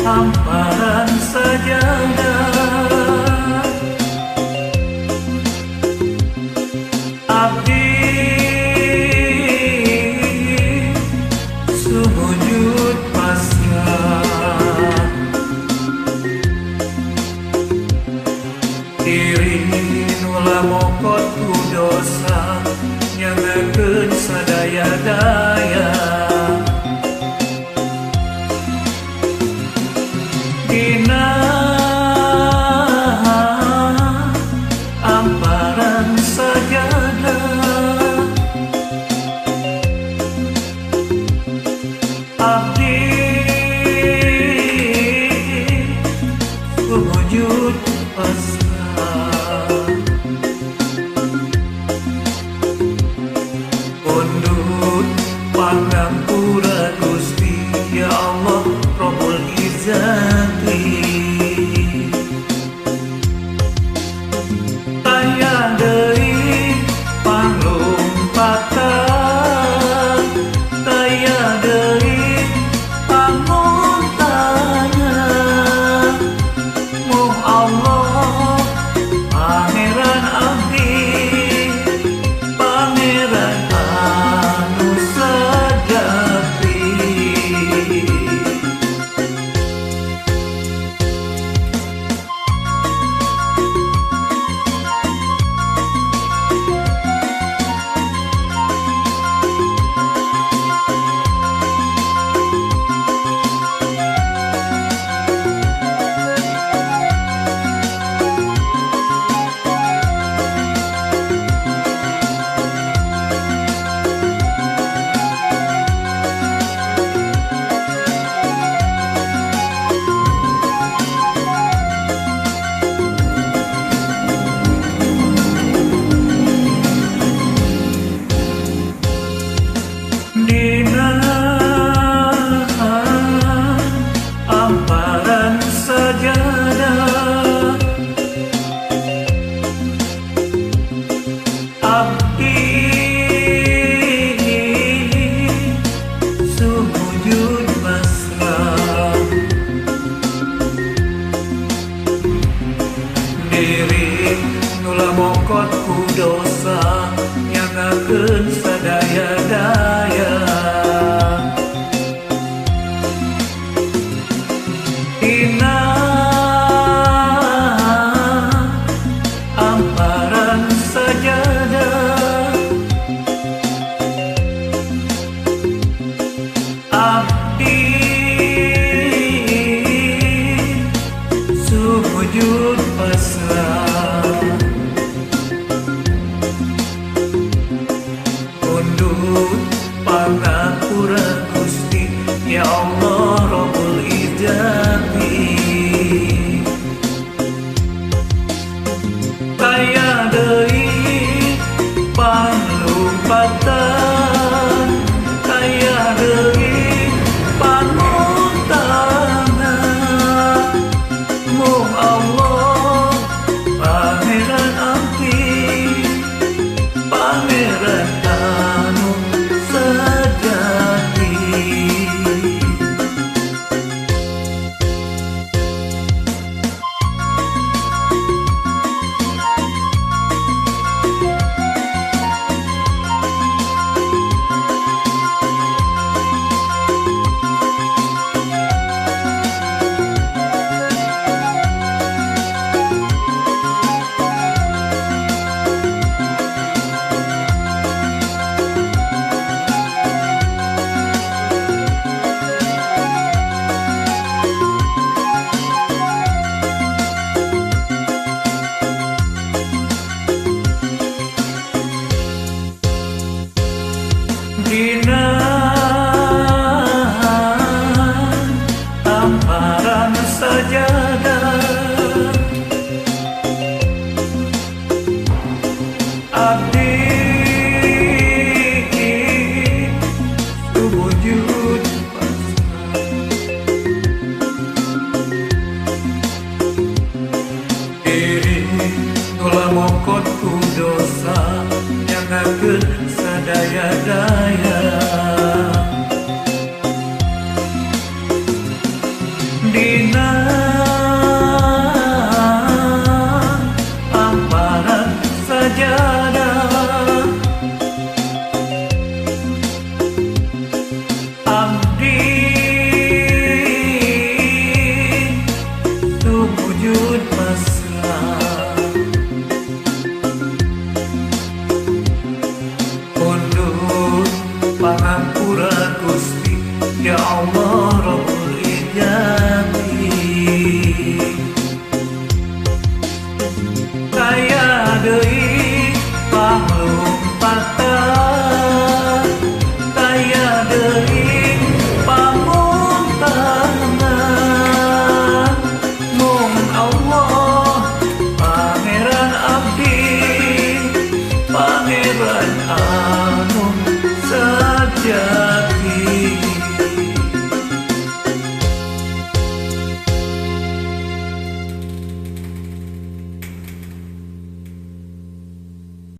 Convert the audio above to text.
hamparan sajadah abdi sujud pasrah diri nula mokot ku dosa nyangakeun sadaya-daya dina hamparan sajadah abdi sujud pasrah undut pangampura Gusti ya Allah Rabbul Izzati taya deui panglompatan taya deui panguntangan muh Allah pangeran abdi pangeran anu sejati dina hamparan sajadah abdi sujud pasrah diri nula mokot ku dosa nyangakeun sadaya-daya dina hamparan sajadah abdi sujud pasrah undut pangapura Gusti ya Allah Rabbul Izzati taya deui panlumpatan taya deui panguntangan muh Allah pangeran abdi pangeran anu sejati dina hamparan sajadah abdi sujud pasrah diri nula mokot ku dosa nyangakeun sadaya-daya di Allah